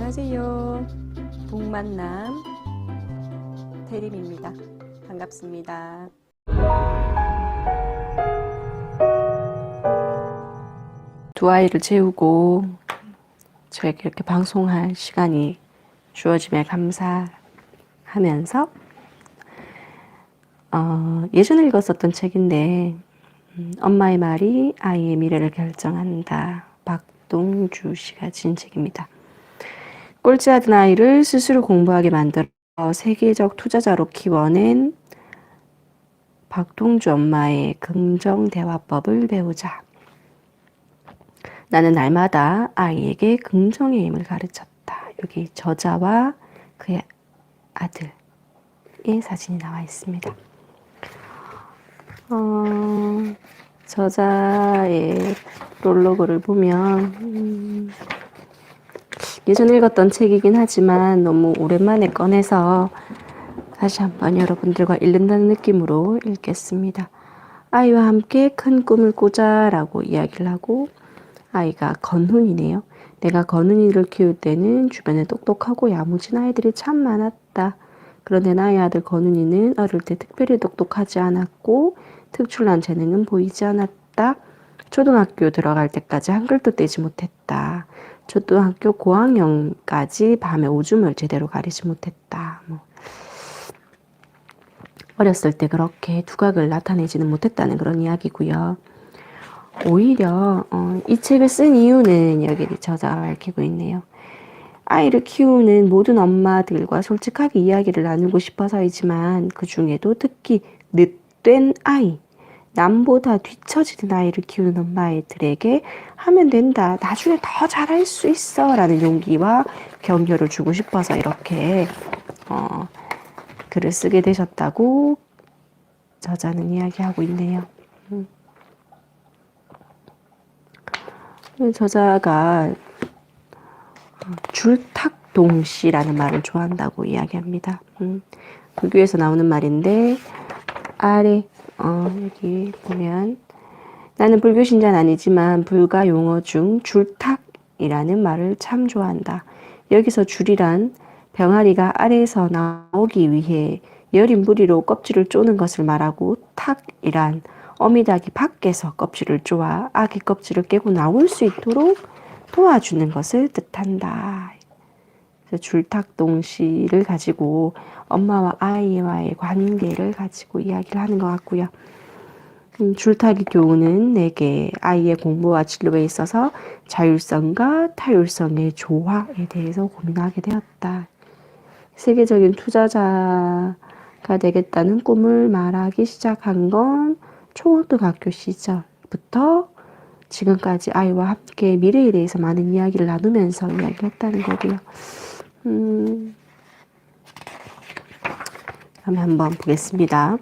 안녕하세요. 동만남 대림입니다. 반갑습니다. 두 아이를 재우고 저에게 이렇게 방송할 시간이 주어짐에 감사하면서 예전에 읽었었던 책인데 엄마의 말이 아이의 미래를 결정한다. 박동주 씨가 지은 책입니다. 꼴찌하던 아이를 스스로 공부하게 만들어 세계적 투자자로 키워낸 박동주 엄마의 긍정대화법을 배우자. 나는 날마다 아이에게 긍정의 힘을 가르쳤다. 여기 저자와 그의 아들의 사진이 나와 있습니다. 저자의 프롤로그를 보면 예전에 읽었던 책이긴 하지만 너무 오랜만에 꺼내서 다시 한번 여러분들과 읽는다는 느낌으로 읽겠습니다. 아이와 함께 큰 꿈을 꾸자 라고 이야기를 하고, 아이가 건훈이네요. 내가 건훈이를 키울 때는 주변에 똑똑하고 야무진 아이들이 참 많았다. 그런데 나의 아들 건훈이는 어릴 때 특별히 똑똑하지 않았고 특출난 재능은 보이지 않았다. 초등학교 들어갈 때까지 한글도 떼지 못했다. 초등학교 고학년까지 밤에 오줌을 제대로 가리지 못했다. 어렸을 때 그렇게 두각을 나타내지는 못했다는 그런 이야기고요. 오히려 이 책을 쓴 이유는 여기 저자가 밝히고 있네요. 아이를 키우는 모든 엄마들과 솔직하게 이야기를 나누고 싶어서이지만 그 중에도 특히 늦된 아이, 남보다 뒤처지는 아이를 키우는 엄마들에게 하면 된다. 나중에 더 잘할 수 있어. 라는 용기와 격려를 주고 싶어서 이렇게 글을 쓰게 되셨다고 저자는 이야기하고 있네요. 저자가 줄탁동시라는 말을 좋아한다고 이야기합니다. 불교에서 나오는 말인데 아래 여기 보면 나는 불교 신자는 아니지만 불가 용어 중 줄탁이라는 말을 참 좋아한다. 여기서 줄이란 병아리가 아래에서 나오기 위해 여린 부리로 껍질을 쪼는 것을 말하고 탁이란 어미닭이 밖에서 껍질을 쪼아 아기 껍질을 깨고 나올 수 있도록 도와주는 것을 뜻한다. 그래서 줄탁동시를 가지고 엄마와 아이와의 관계를 가지고 이야기를 하는 것 같고요. 줄타기 교훈은 내게 아이의 공부와 진로에 있어서 자율성과 타율성의 조화에 대해서 고민하게 되었다. 세계적인 투자자가 되겠다는 꿈을 말하기 시작한 건 초등학교 시절부터 지금까지 아이와 함께 미래에 대해서 많은 이야기를 나누면서 이야기를 했다는 거고요. 그러면 한번 보겠습니다.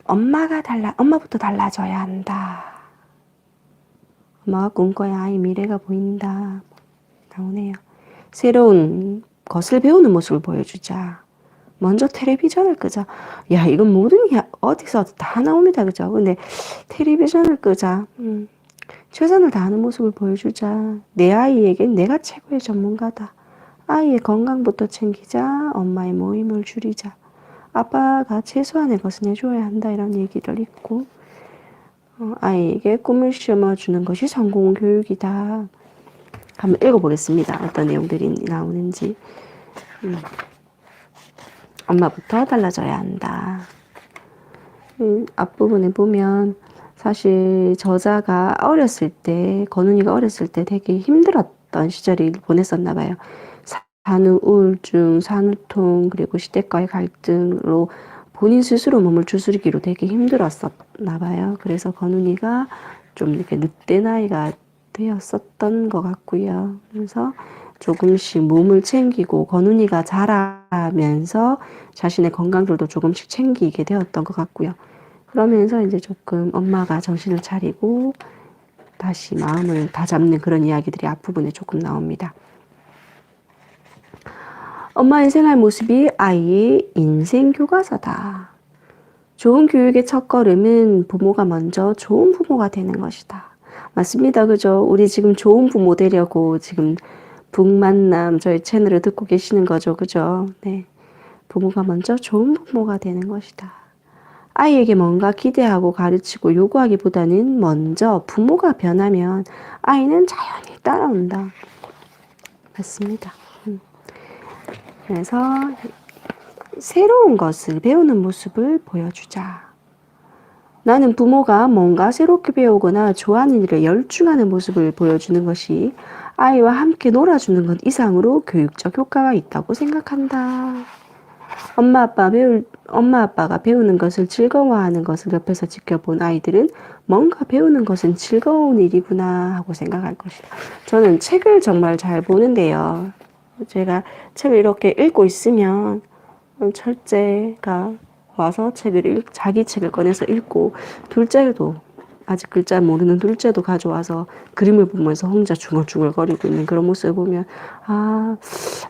엄마부터 달라져야 한다. 엄마가 꿈꿔야 아이 미래가 보인다. 나오네요. 새로운 것을 배우는 모습을 보여주자. 먼저 텔레비전을 끄자. 야, 이건 모든 어디서 다 나옵니다. 그죠? 근데 텔레비전을 끄자. 최선을 다하는 모습을 보여주자. 내 아이에겐 내가 최고의 전문가다. 아이의 건강부터 챙기자. 엄마의 모임을 줄이자. 아빠가 최소한의 것은 해줘야 한다. 이런 얘기를 읽고 아이에게 꿈을 심어주는 것이 성공 교육이다. 한번 읽어보겠습니다. 어떤 내용들이 나오는지. 엄마부터 달라져야 한다. 앞부분에 보면 사실 저자가 어렸을 때, 건훈이가 어렸을 때 되게 힘들었던 시절을 보냈었나 봐요. 산후 우울증, 산후통, 그리고 시댁과의 갈등으로 본인 스스로 몸을 추스리기로 되게 힘들었었나 봐요. 그래서 건훈이가 좀 이렇게 늑대 나이가 되었었던 것 같고요. 그래서 조금씩 몸을 챙기고 건훈이가 자라면서 자신의 건강들도 조금씩 챙기게 되었던 것 같고요. 그러면서 이제 조금 엄마가 정신을 차리고 다시 마음을 다잡는 그런 이야기들이 앞부분에 조금 나옵니다. 엄마의 생활 모습이 아이의 인생 교과서다. 좋은 교육의 첫걸음은 부모가 먼저 좋은 부모가 되는 것이다. 맞습니다. 그죠? 우리 지금 좋은 부모 되려고 지금 북만남 저희 채널을 듣고 계시는 거죠. 그죠? 네. 부모가 먼저 좋은 부모가 되는 것이다. 아이에게 뭔가 기대하고 가르치고 요구하기보다는 먼저 부모가 변하면 아이는 자연히 따라온다. 맞습니다. 그래서 새로운 것을 배우는 모습을 보여주자. 나는 부모가 뭔가 새롭게 배우거나 좋아하는 일에 열중하는 모습을 보여주는 것이 아이와 함께 놀아주는 것 이상으로 교육적 효과가 있다고 생각한다. 엄마 아빠가 배우는 것을 즐거워하는 것을 옆에서 지켜본 아이들은 뭔가 배우는 것은 즐거운 일이구나 하고 생각할 것이다. 저는 책을 정말 잘 보는데요. 제가 책을 이렇게 읽고 있으면 첫째가 와서 자기 책을 꺼내서 읽고, 둘째도, 아직 글자 모르는 둘째도 가져와서 그림을 보면서 혼자 중얼중얼거리고 있는 그런 모습을 보면, 아,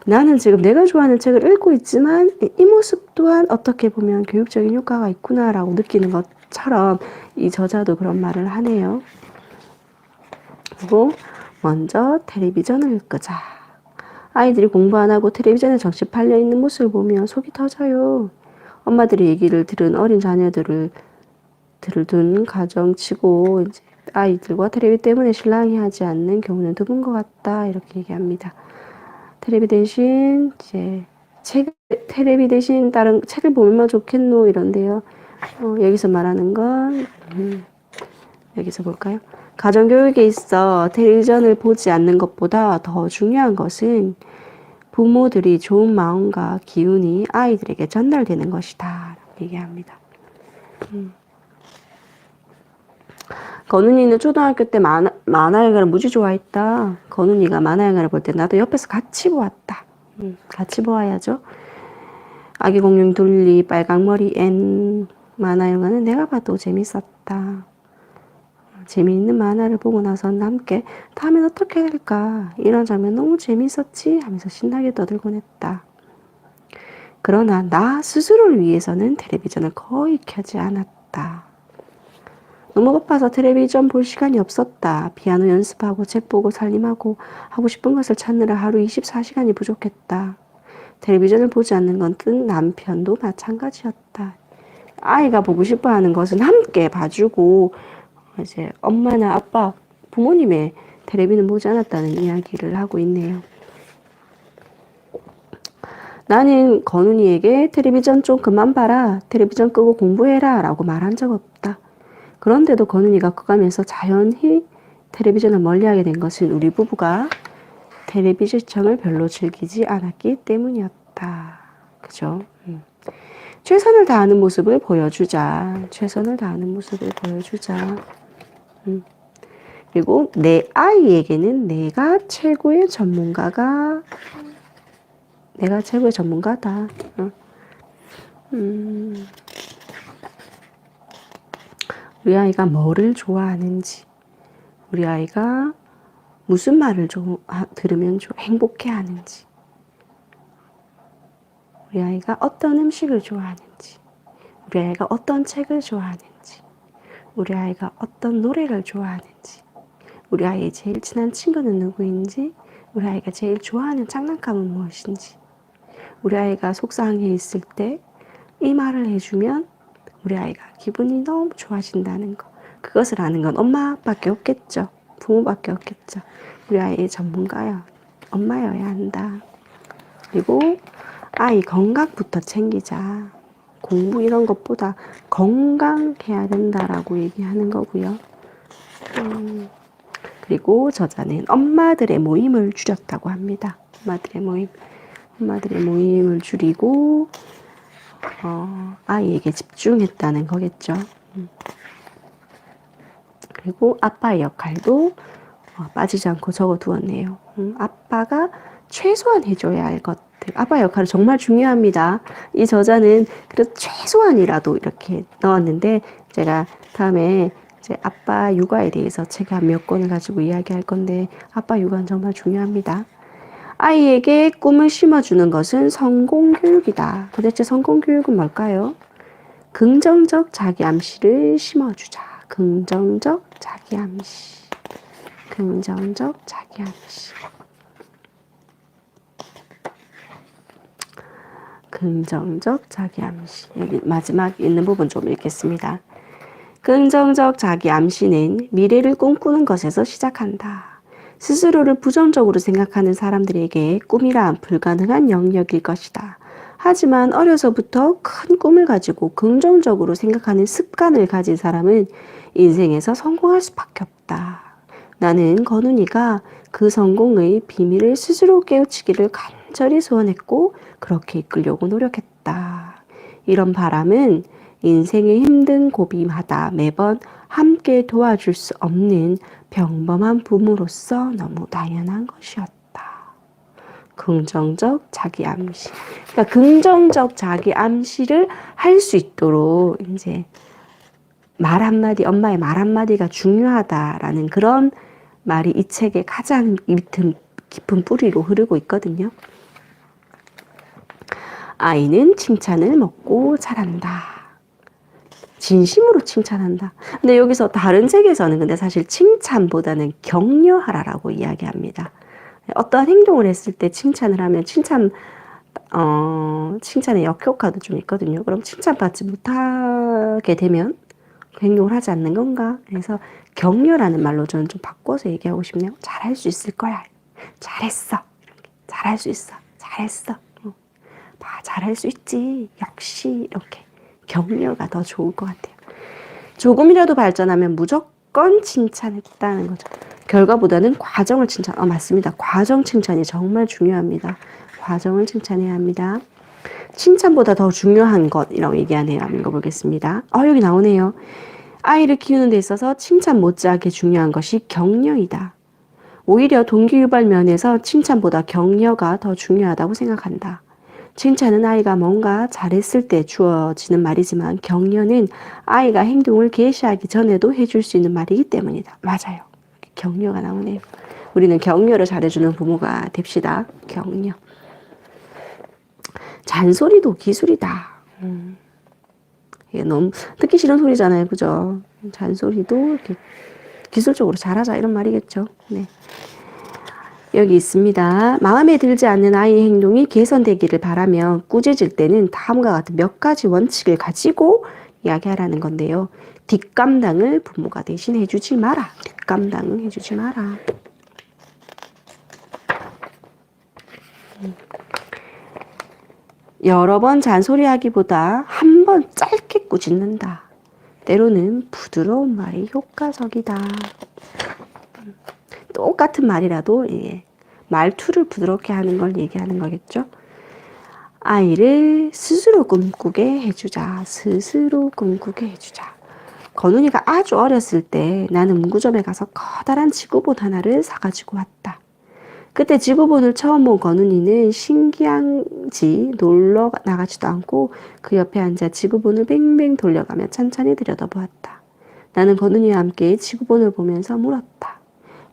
나는 지금 내가 좋아하는 책을 읽고 있지만 이 모습 또한 어떻게 보면 교육적인 효과가 있구나라고 느끼는 것처럼 이 저자도 그런 말을 하네요. 그리고 먼저 텔레비전을 끄자. 아이들이 공부 안 하고 텔레비전에 정신 팔려 있는 모습을 보면 속이 터져요. 엄마들의 얘기를 들은 어린 자녀들을 둔 가정치고 이제 아이들과 텔레비 때문에 실랑이 하지 않는 경우는 드문 것 같다. 이렇게 얘기합니다. 텔레비 대신 텔레비 대신 다른 책을 보면 좋겠노 이런데요. 여기서 말하는 건 여기서 볼까요? 가정교육에 있어 텔레비전을 보지 않는 것보다 더 중요한 것은 부모들이 좋은 마음과 기운이 아이들에게 전달되는 것이다. 얘기합니다. 건훈이는 초등학교 때 만화 영화를 무지 좋아했다. 건훈이가 만화 영화를 볼 때 나도 옆에서 같이 보았다. 같이 보아야죠. 아기 공룡 둘리, 빨강머리 앤 만화 영화는 내가 봐도 재밌었다. 재미있는 만화를 보고 나선 함께 다음엔 어떻게 할까? 이런 장면 너무 재밌었지? 하면서 신나게 떠들곤 했다. 그러나 나 스스로를 위해서는 텔레비전을 거의 켜지 않았다. 너무 바빠서 텔레비전 볼 시간이 없었다. 피아노 연습하고 책 보고 살림하고 하고 싶은 것을 찾느라 하루 24시간이 부족했다. 텔레비전을 보지 않는 건 뜬 남편도 마찬가지였다. 아이가 보고 싶어 하는 것은 함께 봐주고 이제 엄마나 아빠, 부모님의 텔레비는 보지 않았다는 이야기를 하고 있네요. 나는 건훈이에게 텔레비전 좀 그만 봐라, 텔레비전 끄고 공부해라 라고 말한 적 없다. 그런데도 건훈이가 커가면서 자연히 텔레비전을 멀리하게 된 것은 우리 부부가 텔레비전 시청을 별로 즐기지 않았기 때문이었다. 그죠? 최선을 다하는 모습을 보여주자. 최선을 다하는 모습을 보여주자. 그리고 내 아이에게는 내가 최고의 전문가다. 우리 아이가 뭐를 좋아하는지, 우리 아이가 무슨 말을 들으면 행복해 하는지, 우리 아이가 어떤 음식을 좋아하는지, 우리 아이가 어떤 책을 좋아하는지, 우리 아이가 어떤 노래를 좋아하는지, 우리 아이의 제일 친한 친구는 누구인지, 우리 아이가 제일 좋아하는 장난감은 무엇인지, 우리 아이가 속상해 있을 때 이 말을 해주면 우리 아이가 기분이 너무 좋아진다는 거. 그것을 아는 건 엄마밖에 없겠죠. 부모밖에 없겠죠. 우리 아이의 전문가야. 엄마여야 한다. 그리고 아이 건강부터 챙기자. 공부 이런 것보다 건강해야 된다라고 얘기하는 거고요. 그리고 저자는 엄마들의 모임을 줄였다고 합니다. 엄마들의 모임을 줄이고 아이에게 집중했다는 거겠죠. 그리고 아빠의 역할도 빠지지 않고 적어두었네요. 아빠가 최소한 해줘야 할 것들. 아빠의 역할은 정말 중요합니다. 이 저자는 그래도 최소한이라도 이렇게 넣었는데 제가 다음에 이제 아빠 육아에 대해서 책 한 몇 권을 가지고 이야기할 건데 아빠 육아는 정말 중요합니다. 아이에게 꿈을 심어주는 것은 성공교육이다. 도대체 성공교육은 뭘까요? 긍정적 자기암시를 심어주자. 긍정적 자기암시. 긍정적 자기암시. 긍정적 자기 암시. 여기 마지막 있는 부분 좀 읽겠습니다. 긍정적 자기 암시는 미래를 꿈꾸는 것에서 시작한다. 스스로를 부정적으로 생각하는 사람들에게 꿈이란 불가능한 영역일 것이다. 하지만 어려서부터 큰 꿈을 가지고 긍정적으로 생각하는 습관을 가진 사람은 인생에서 성공할 수밖에 없다. 나는 건훈이가 그 성공의 비밀을 스스로 깨우치기를 간절히 소원했고 그렇게 이끌려고 노력했다. 이런 바람은 인생의 힘든 고비마다 매번 함께 도와줄 수 없는 평범한 부모로서 너무 당연한 것이었다. 긍정적 자기 암시. 그러니까 긍정적 자기 암시를 할 수 있도록 이제 말 한마디, 엄마의 말 한마디가 중요하다라는 그런 말이 이 책의 가장 깊은 뿌리로 흐르고 있거든요. 아이는 칭찬을 먹고 자란다. 진심으로 칭찬한다. 근데 여기서 다른 책에서는 근데 사실 칭찬보다는 격려하라라고 이야기합니다. 어떠한 행동을 했을 때 칭찬을 하면 칭찬의 역효과도 좀 있거든요. 그럼 칭찬받지 못하게 되면 그 행동을 하지 않는 건가? 그래서 격려라는 말로 저는 좀 바꿔서 얘기하고 싶네요. 잘할 수 있을 거야. 잘했어. 잘할 수 있어. 잘했어. 봐, 잘할 수 있지. 역시 이렇게 격려가 더 좋을 것 같아요. 조금이라도 발전하면 무조건 칭찬했다는 거죠. 결과보다는 과정을 맞습니다. 과정 칭찬이 정말 중요합니다. 과정을 칭찬해야 합니다. 칭찬보다 더 중요한 것이라고 얘기하네요. 한번 읽어보겠습니다. 여기 나오네요. 아이를 키우는 데 있어서 칭찬 못지않게 중요한 것이 격려이다. 오히려 동기유발 면에서 칭찬보다 격려가 더 중요하다고 생각한다. 칭찬은 아이가 뭔가 잘했을 때 주어지는 말이지만 격려는 아이가 행동을 개시하기 전에도 해줄 수 있는 말이기 때문이다. 맞아요. 격려가 나오네요. 우리는 격려를 잘해주는 부모가 됩시다. 격려. 잔소리도 기술이다. 이게 너무 듣기 싫은 소리잖아요. 그죠? 잔소리도 이렇게 기술적으로 잘하자 이런 말이겠죠. 네. 여기 있습니다. 마음에 들지 않는 아이의 행동이 개선되기를 바라며 꾸짖을 때는 다음과 같은 몇 가지 원칙을 가지고 이야기하라는 건데요. 뒷감당을 부모가 대신 해주지 마라. 뒷감당은 해주지 마라. 여러 번 잔소리하기보다 한 번 짧게 꾸짖는다. 때로는 부드러운 말이 효과적이다. 똑같은 말이라도 말투를 부드럽게 하는 걸 얘기하는 거겠죠. 아이를 스스로 꿈꾸게 해주자. 스스로 꿈꾸게 해주자. 건훈이가 아주 어렸을 때 나는 문구점에 가서 커다란 지구본 하나를 사가지고 왔다. 그때 지구본을 처음 본 건훈이는 신기한지 놀러 나가지도 않고 그 옆에 앉아 지구본을 뱅뱅 돌려가며 천천히 들여다보았다. 나는 건훈이와 함께 지구본을 보면서 물었다.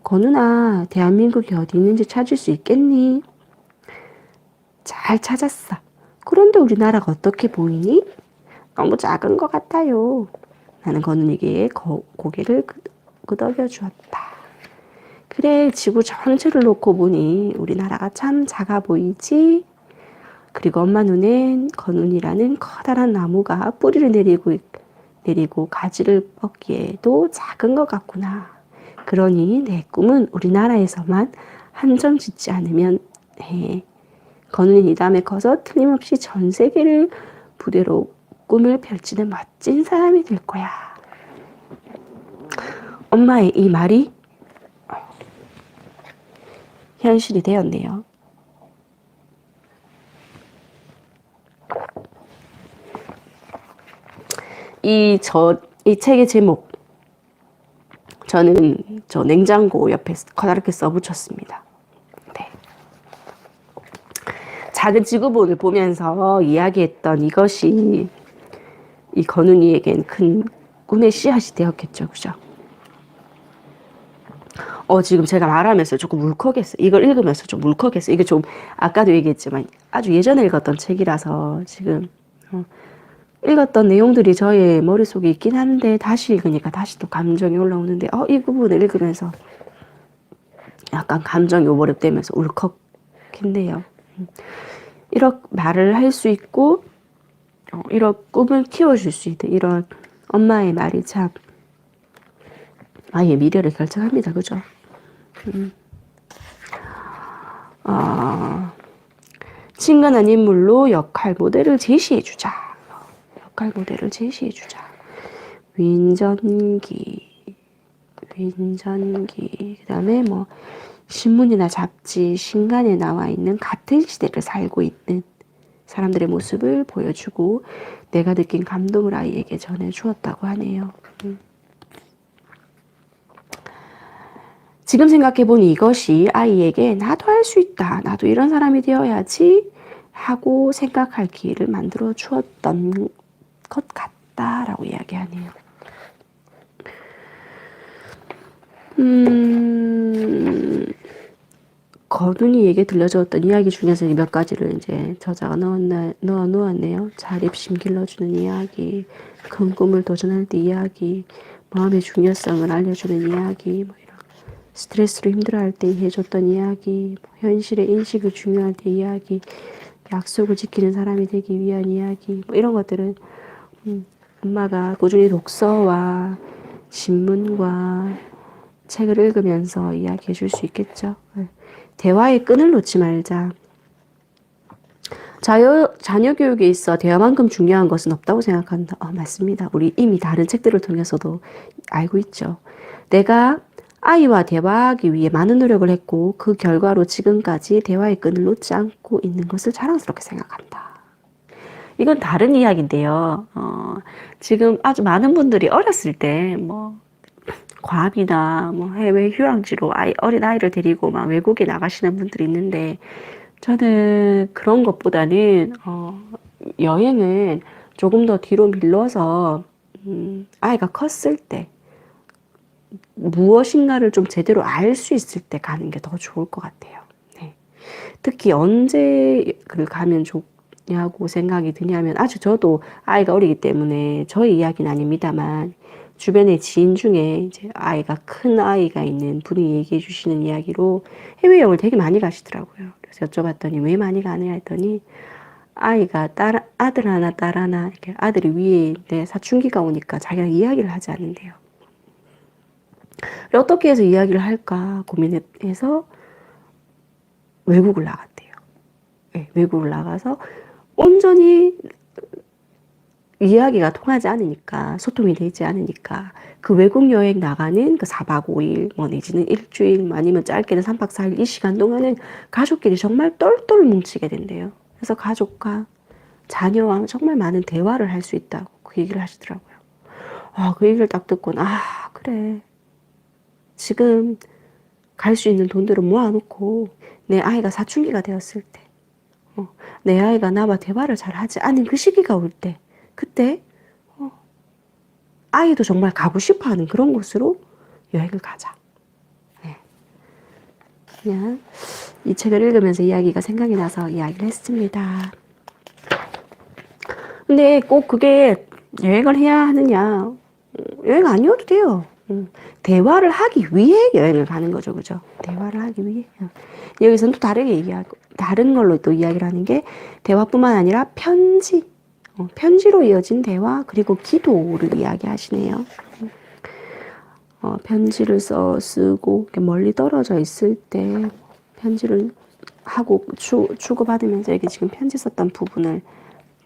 건훈아, 대한민국이 어디 있는지 찾을 수 있겠니? 잘 찾았어. 그런데 우리나라가 어떻게 보이니? 너무 작은 것 같아요. 나는 건훈이에게 고개를 끄덕여 주었다. 그래, 지구 전체를 놓고 보니 우리나라가 참 작아 보이지? 그리고 엄마 눈엔 건훈이라는 커다란 나무가 뿌리를 내리고 가지를 뻗기에도 작은 것 같구나. 그러니 내 꿈은 우리나라에서만 한정 짓지 않으면 해. 건훈이 이 다음에 커서 틀림없이 전 세계를 부대로 꿈을 펼치는 멋진 사람이 될 거야. 엄마의 이 말이 현실이 되었네요. 이 책의 제목, 저는 저 냉장고 옆에 커다랗게 써붙였습니다. 네. 작은 지구본을 보면서 이야기했던 이것이 이 건훈이에겐 큰 꿈의 씨앗이 되었겠죠. 그죠? 지금 제가 말하면서 조금 울컥했어요. 이걸 읽으면서 좀 울컥했어요. 이게 좀 아까도 얘기했지만 아주 예전에 읽었던 책이라서 지금 읽었던 내용들이 저의 머릿속에 있긴 한데 다시 읽으니까 다시 또 감정이 올라오는데 이 부분을 읽으면서 약간 감정이 오버랩되면서 울컥했네요. 이런 말을 할 수 있고 이런 꿈을 키워줄 수 있는 이런 엄마의 말이 참 아이의 미래를 결정합니다. 그죠? 친근한 인물로 역할 모델을 제시해주자. 역할 모델을 제시해주자. 윈전기, 그 다음에 뭐 신문이나 잡지, 신간에 나와 있는 같은 시대를 살고 있는 사람들의 모습을 보여주고 내가 느낀 감동을 아이에게 전해주었다고 하네요. 지금 생각해보니 이것이 아이에게 나도 할 수 있다, 나도 이런 사람이 되어야지 하고 생각할 기회를 만들어 주었던 것 같다라고 이야기하네요. 거둔이에게 들려주었던 이야기 중에서 몇 가지를 이제 저자가 넣어 놓았네요. 자립심 길러주는 이야기, 큰 꿈을 도전할 때 이야기, 마음의 중요성을 알려주는 이야기, 뭐 이런 스트레스로 힘들어할 때 해줬던 이야기, 뭐 현실의 인식이 중요할 때 이야기, 약속을 지키는 사람이 되기 위한 이야기, 뭐 이런 것들은 엄마가 꾸준히 독서와 신문과 책을 읽으면서 이야기해 줄 수 있겠죠. 대화의 끈을 놓지 말자. 자녀 교육에 있어 대화만큼 중요한 것은 없다고 생각한다. 맞습니다. 우리 이미 다른 책들을 통해서도 알고 있죠. 내가 아이와 대화하기 위해 많은 노력을 했고 그 결과로 지금까지 대화의 끈을 놓지 않고 있는 것을 자랑스럽게 생각한다. 이건 다른 이야기인데요. 지금 아주 많은 분들이 어렸을 때 뭐 괌이나 뭐 해외 휴양지로 어린 아이를 데리고 막 외국에 나가시는 분들이 있는데 저는 그런 것보다는 여행은 조금 더 뒤로 밀러서 아이가 컸을 때 무엇인가를 좀 제대로 알 수 있을 때 가는 게 더 좋을 것 같아요. 네. 특히 언제 가면 좋냐고 생각이 드냐면 아주 저도 아이가 어리기 때문에 저의 이야기는 아닙니다만 주변의 지인 중에 이제 아이가 큰 아이가 있는 분이 얘기해 주시는 이야기로 해외여행을 되게 많이 가시더라고요. 그래서 여쭤봤더니 왜 많이 가느냐 했더니 아이가 아들 하나 딸 하나 이렇게 아들이 위에 있는데 사춘기가 오니까 자기랑 이야기를 하지 않는데요. 어떻게 해서 이야기를 할까 고민해서 외국을 나갔대요. 네, 외국을 나가서 온전히 이야기가 통하지 않으니까 소통이 되지 않으니까 그 외국 여행 나가는 그 4박 5일 뭐 내지는 일주일 아니면 짧게는 3박 4일 이 시간 동안은 가족끼리 정말 똘똘 뭉치게 된대요. 그래서 가족과 자녀와 정말 많은 대화를 할 수 있다고 그 얘기를 하시더라고요. 그 얘기를 딱 듣고는 그래 지금 갈 수 있는 돈들을 모아놓고 내 아이가 사춘기가 되었을 때 내 아이가 나와 대화를 잘 하지 않은 그 시기가 올 때 그때 아이도 정말 가고 싶어하는 그런 곳으로 여행을 가자. 네. 그냥 이 책을 읽으면서 이야기가 생각이 나서 이야기를 했습니다. 근데 꼭 그게 여행을 해야 하느냐? 여행 아니어도 돼요. 대화를 하기 위해 여행을 가는 거죠, 그죠? 대화를 하기 위해. 여기서는 또 다르게 얘기하고 다른 걸로 또 이야기를 하는 게 대화뿐만 아니라 편지로 이어진 대화 그리고 기도를 이야기하시네요. 편지를 쓰고 멀리 떨어져 있을 때 편지를 하고 주고받으면서 이게 지금 편지 썼던 부분을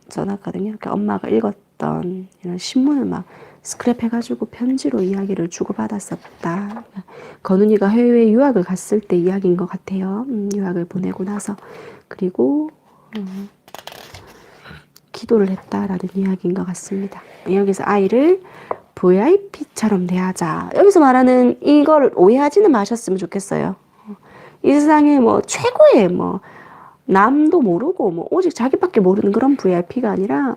써놨거든요. 그러니까 엄마가 읽었던 이런 신문을 막 스크랩 해가지고 편지로 이야기를 주고받았었다. 건훈이가 해외 유학을 갔을 때 이야기인 것 같아요. 유학을 보내고 나서 그리고 기도를 했다라는 이야기인 것 같습니다. 여기서 아이를 VIP처럼 대하자. 여기서 말하는 이걸 오해하지는 마셨으면 좋겠어요. 이 세상에 뭐 최고의 뭐 남도 모르고 뭐 오직 자기밖에 모르는 그런 VIP가 아니라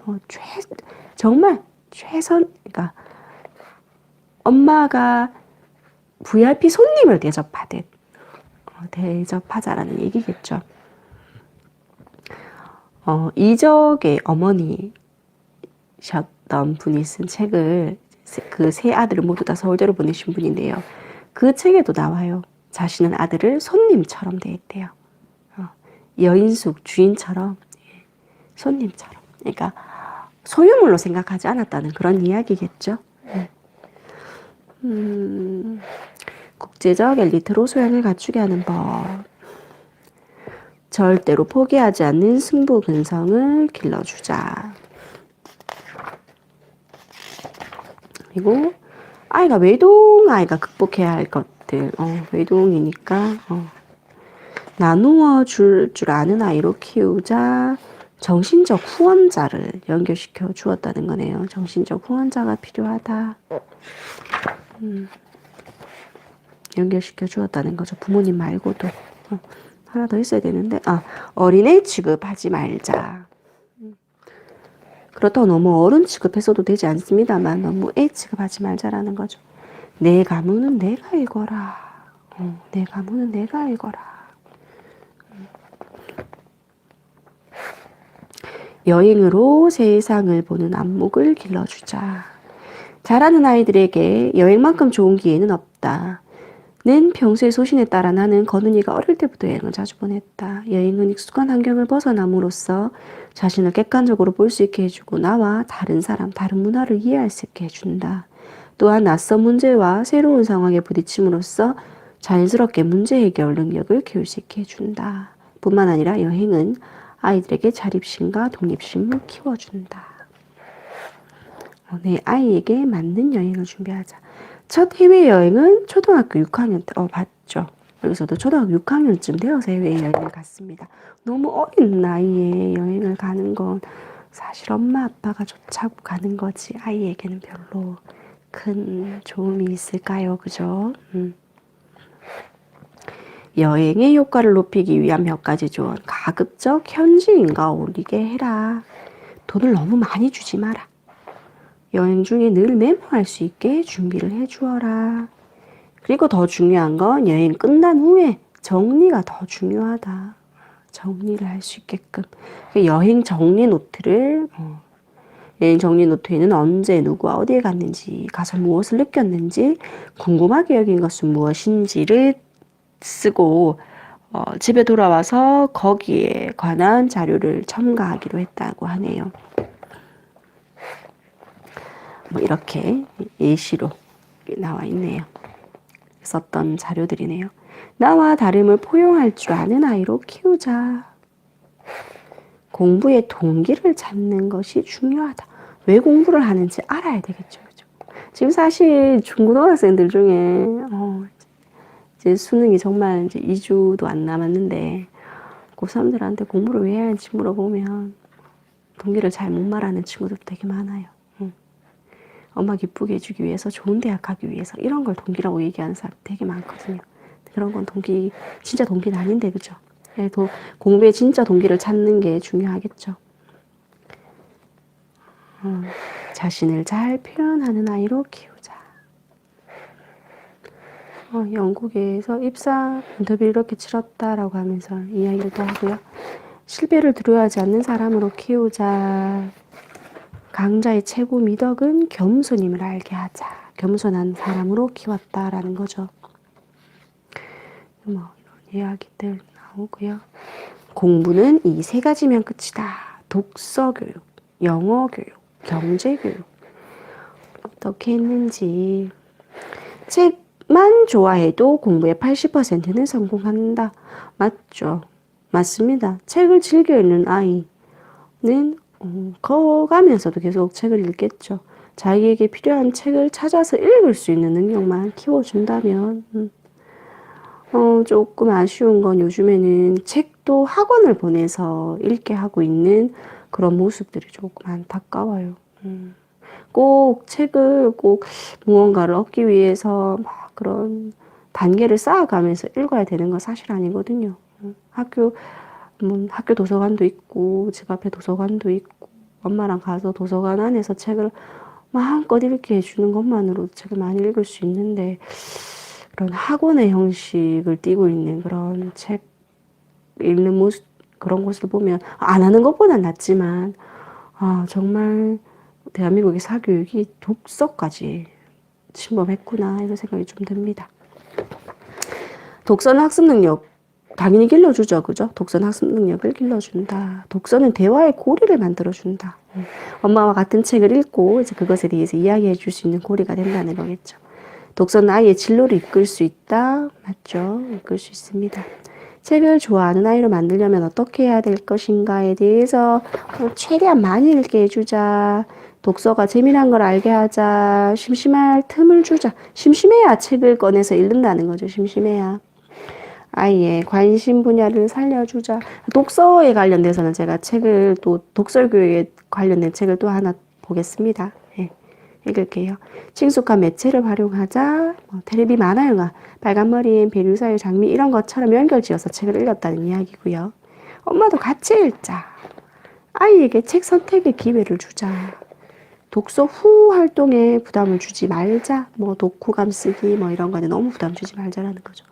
정말 그러니까 엄마가 VIP 손님을 대접하자라는 얘기겠죠. 이적의 어머니셨던 분이 쓴 책을 그 세 아들을 모두 다 서울대로 보내신 분인데요. 그 책에도 나와요. 자신은 아들을 손님처럼 대했대요. 여인숙 주인처럼 손님처럼. 그러니까 소유물로 생각하지 않았다는 그런 이야기겠죠. 국제적 엘리트로 소양을 갖추게 하는 법. 절대로 포기하지 않는 승부 근성을 길러주자. 그리고 아이가 외동 아이가 극복해야 할 것들. 외동이니까 나누어 줄 아는 아이로 키우자. 정신적 후원자를 연결시켜 주었다는 거네요. 정신적 후원자가 필요하다. 연결시켜 주었다는 거죠. 부모님 말고도. 하나 더 있어야 되는데, 어린애 취급하지 말자. 그렇다고 너무 어른 취급해서도 되지 않습니다만, 너무 애 취급하지 말자라는 거죠. 내 가문은 내가 읽어라. 내 가문은 내가 읽어라. 여행으로 세상을 보는 안목을 길러주자. 잘하는 아이들에게 여행만큼 좋은 기회는 없다. 는 평소의 소신에 따라 나는 건은이가 어릴 때부터 여행을 자주 보냈다. 여행은 익숙한 환경을 벗어남으로써 자신을 객관적으로 볼 수 있게 해주고 나와 다른 사람, 다른 문화를 이해할 수 있게 해준다. 또한 낯선 문제와 새로운 상황에 부딪힘으로써 자연스럽게 문제 해결 능력을 키울 수 있게 해준다. 뿐만 아니라 여행은 아이들에게 자립심과 독립심을 키워준다. 내 아이에게 맞는 여행을 준비하자. 첫 해외여행은 초등학교 6학년 때 봤죠. 여기서도 초등학교 6학년쯤 되어서 해외여행을 갔습니다. 너무 어린 나이에 여행을 가는 건 사실 엄마 아빠가 좋자고 가는 거지 아이에게는 별로 큰 도움이 있을까요? 그죠? 여행의 효과를 높이기 위한 몇 가지 조언. 가급적 현지인과 어울리게 해라. 돈을 너무 많이 주지 마라. 여행 중에 늘 메모할 수 있게 준비를 해주어라. 그리고 더 중요한 건 여행 끝난 후에 정리가 더 중요하다. 정리를 할 수 있게끔. 여행 정리 노트를 여행 정리 노트에는 언제 누구와 어디에 갔는지 가서 무엇을 느꼈는지 궁금하게 여긴 것은 무엇인지를 쓰고 집에 돌아와서 거기에 관한 자료를 첨가하기로 했다고 하네요. 뭐 이렇게 예시로 나와 있네요. 썼던 자료들이네요. 나와 다름을 포용할 줄 아는 아이로 키우자. 공부의 동기를 찾는 것이 중요하다. 왜 공부를 하는지 알아야 되겠죠. 그죠? 지금 사실 중고등학생들 중에 이제 수능이 정말 이제 2주도 안 남았는데 고3들한테 공부를 왜 해야 하는지 물어보면 동기를 잘 못 말하는 친구들도 되게 많아요. 엄마 기쁘게 해주기 위해서, 좋은 대학 가기 위해서 이런 걸 동기라고 얘기하는 사람 되게 많거든요. 그런 건 동기, 진짜 동기는 아닌데 그죠? 공부에 진짜 동기를 찾는 게 중요하겠죠. 자신을 잘 표현하는 아이로 키우자. 영국에서 입사 인터뷰를 이렇게 치렀다라고 하면서 이야기를 또 하고요. 실패를 두려워하지 않는 사람으로 키우자. 강자의 최고 미덕은 겸손임을 알게 하자. 겸손한 사람으로 키웠다라는 거죠. 뭐 이런 이야기들 나오고요. 공부는 이 세 가지면 끝이다. 독서 교육, 영어 교육, 경제 교육. 어떻게 했는지. 책만 좋아해도 공부의 80%는 성공한다. 맞죠? 맞습니다. 책을 즐겨 읽는 아이는 커가면서도 계속 책을 읽겠죠. 자기에게 필요한 책을 찾아서 읽을 수 있는 능력만 키워준다면 조금 아쉬운 건 요즘에는 책도 학원을 보내서 읽게 하고 있는 그런 모습들이 조금 안타까워요. 꼭 책을 꼭 무언가를 얻기 위해서 막 그런 단계를 쌓아가면서 읽어야 되는 건 사실 아니거든요. 학교 도서관도 있고 집 앞에 도서관도 있고 엄마랑 가서 도서관 안에서 책을 마음껏 읽게 해주는 것만으로도 책을 많이 읽을 수 있는데 그런 학원의 형식을 띠고 있는 그런 책 읽는 모습 그런 것을 보면 안 하는 것보단 낫지만 정말 대한민국의 사교육이 독서까지 침범했구나 이런 생각이 좀 듭니다. 독서는 학습 능력 당연히 길러주죠. 그죠? 독서는 학습 능력을 길러준다. 독서는 대화의 고리를 만들어준다. 엄마와 같은 책을 읽고 이제 그것에 대해서 이야기해 줄 수 있는 고리가 된다는 거겠죠. 독서는 아이의 진로를 이끌 수 있다. 맞죠? 이끌 수 있습니다. 책을 좋아하는 아이로 만들려면 어떻게 해야 될 것인가에 대해서 최대한 많이 읽게 해주자. 독서가 재미난 걸 알게 하자. 심심할 틈을 주자. 심심해야 책을 꺼내서 읽는다는 거죠. 심심해야. 아이의 관심 분야를 살려주자. 독서에 관련돼서는 제가 책을 또 독서교육에 관련된 책을 또 하나 보겠습니다. 예, 읽을게요. 친숙한 매체를 활용하자. 테레비 만화영화, 빨간머리엔 베류사의 장미 이런 것처럼 연결지어서 책을 읽었다는 이야기고요. 엄마도 같이 읽자. 아이에게 책 선택의 기회를 주자. 독서 후 활동에 부담을 주지 말자. 독후감 쓰기 이런 거는 너무 부담 주지 말자라는 거죠.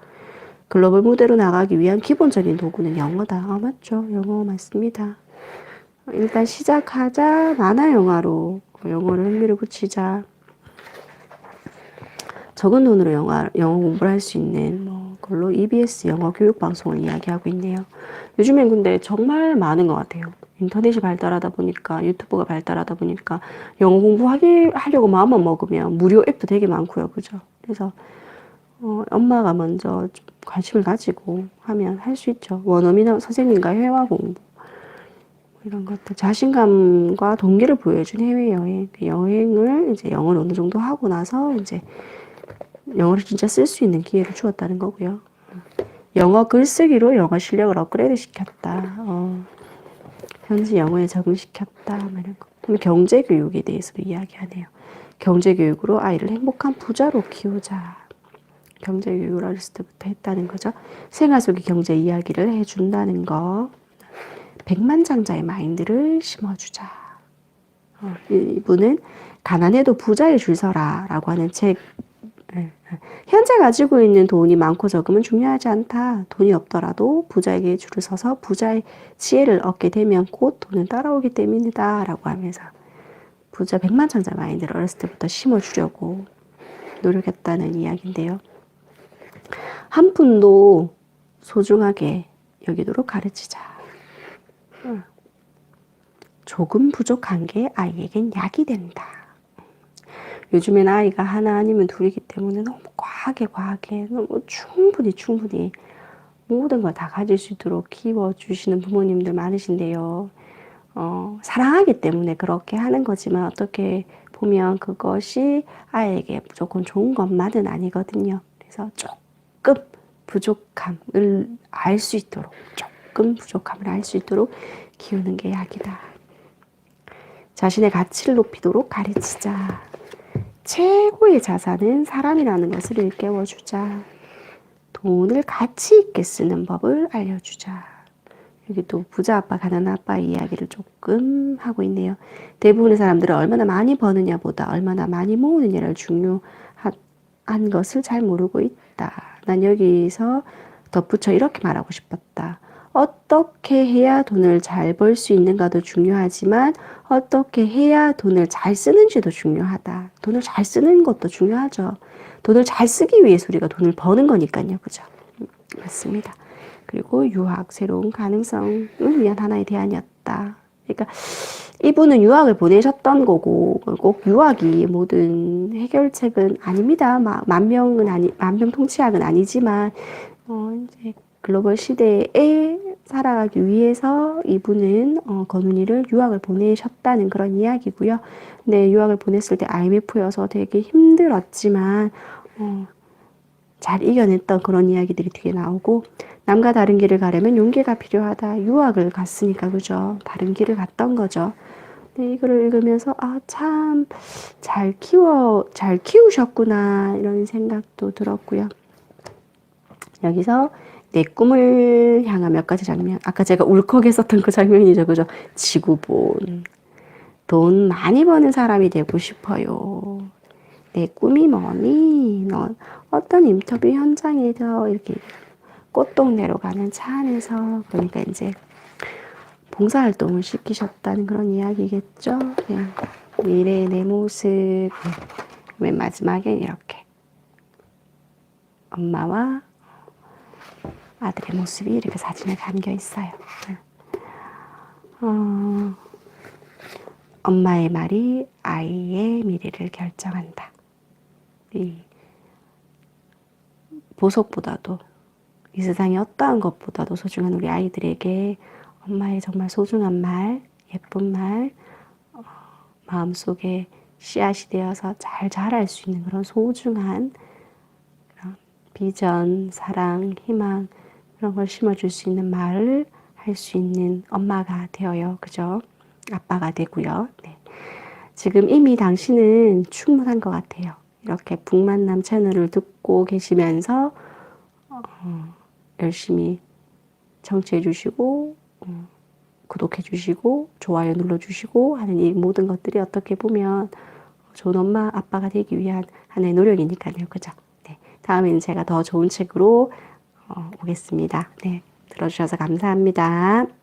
글로벌 무대로 나가기 위한 기본적인 도구는 영어다. 맞죠? 영어 맞습니다. 일단 시작하자. 만화 영화로 영어를 흥미를 붙이자. 적은 돈으로 영어 공부를 할 수 있는 걸로 EBS 영어 교육 방송을 이야기하고 있네요. 요즘엔 근데 정말 많은 것 같아요. 인터넷이 발달하다 보니까 유튜브가 발달하다 보니까 영어 공부하려고 마음만 먹으면 무료 앱도 되게 많고요. 그죠? 그래서 엄마가 먼저 좀 관심을 가지고 하면 할 수 있죠. 원어민이나 선생님과 회화 공부 이런 것들 자신감과 동기를 보여준 해외여행 여행을 이제 영어를 어느 정도 하고 나서 이제 영어를 진짜 쓸 수 있는 기회를 주었다는 거고요. 영어 글쓰기로 영어 실력을 업그레이드 시켰다. 현지 영어에 적응시켰다. 이런 거. 그럼 경제 교육에 대해서도 이야기하네요. 경제 교육으로 아이를 행복한 부자로 키우자. 경제 교육을 어렸을 때부터 했다는 거죠. 생활 속의 경제 이야기를 해준다는 거. 백만장자의 마인드를 심어주자. 이분은 가난해도 부자의 줄 서라 라고 하는 책. 현재 가지고 있는 돈이 많고 적음은 중요하지 않다. 돈이 없더라도 부자에게 줄을 서서 부자의 지혜를 얻게 되면 곧 돈은 따라오기 때문이다 라고 하면서 부자 백만장자 마인드를 어렸을 때부터 심어주려고 노력했다는 이야기인데요. 한 푼도 소중하게 여기도록 가르치자. 조금 부족한 게 아이에겐 약이 된다. 요즘엔 아이가 하나 아니면 둘이기 때문에 너무 과하게 너무 충분히 모든 걸 다 가질 수 있도록 키워주시는 부모님들 많으신데요. 사랑하기 때문에 그렇게 하는 거지만 어떻게 보면 그것이 아이에게 무조건 좋은 것만은 아니거든요. 그래서 조금 부족함을 알 수 있도록 키우는 게 약이다. 자신의 가치를 높이도록 가르치자. 최고의 자산은 사람이라는 것을 일깨워주자. 돈을 가치 있게 쓰는 법을 알려주자. 여기 또 부자 아빠, 가난한 아빠의 이야기를 조금 하고 있네요. 대부분의 사람들은 얼마나 많이 버느냐보다 얼마나 많이 모으느냐를 중요한 것을 잘 모르고 있다. 난 여기서 덧붙여 이렇게 말하고 싶었다. 어떻게 해야 돈을 잘 벌 수 있는가도 중요하지만 어떻게 해야 돈을 잘 쓰는지도 중요하다. 돈을 잘 쓰는 것도 중요하죠. 돈을 잘 쓰기 위해서 우리가 돈을 버는 거니까요. 그죠? 맞습니다. 그리고 유학, 새로운 가능성을 위한 하나의 대안이었다. 그러니까 이분은 유학을 보내셨던 거고 꼭 유학이 모든 해결책은 아닙니다. 만병통치약은 아니지만 이제 글로벌 시대에 살아가기 위해서 이분은 건훈이를 유학을 보내셨다는 그런 이야기고요. 네, 유학을 보냈을 때 IMF여서 되게 힘들었지만 잘 이겨냈던 그런 이야기들이 되게 나오고 남과 다른 길을 가려면 용기가 필요하다. 유학을 갔으니까 그죠. 다른 길을 갔던 거죠. 네, 이거를 읽으면서 참 잘 키우셨구나 이런 생각도 들었고요. 여기서 내 꿈을 향한 몇 가지 장면. 아까 제가 울컥했었던 그 장면이죠. 그죠? 지구본. 돈 많이 버는 사람이 되고 싶어요. 내 꿈이 뭐니? 넌 어떤 인터뷰 현장에서 이렇게 꽃동네로 가는 차 안에서 그러니까 이제 봉사활동을 시키셨다는 그런 이야기겠죠. 네. 미래의 내 모습. 맨 마지막에 이렇게 엄마와 아들의 모습이 이렇게 사진에 담겨 있어요. 엄마의 말이 아이의 미래를 결정한다. 이 보석보다도 이 세상의 어떠한 것보다도 소중한 우리 아이들에게 엄마의 정말 소중한 말, 예쁜 말, 마음속에 씨앗이 되어서 잘 자랄 수 있는 그런 소중한 그런 비전, 사랑, 희망 그런 걸 심어줄 수 있는 말을 할 수 있는 엄마가 되어요. 그죠? 아빠가 되고요. 네. 지금 이미 당신은 충분한 것 같아요. 이렇게 북만남 채널을 듣고 계시면서 열심히 청취해 주시고 구독해 주시고 좋아요 눌러 주시고 하는 이 모든 것들이 어떻게 보면 좋은 엄마 아빠가 되기 위한 하나의 노력이니까요. 그죠? 네. 다음에는 제가 더 좋은 책으로 오겠습니다. 네. 들어주셔서 감사합니다.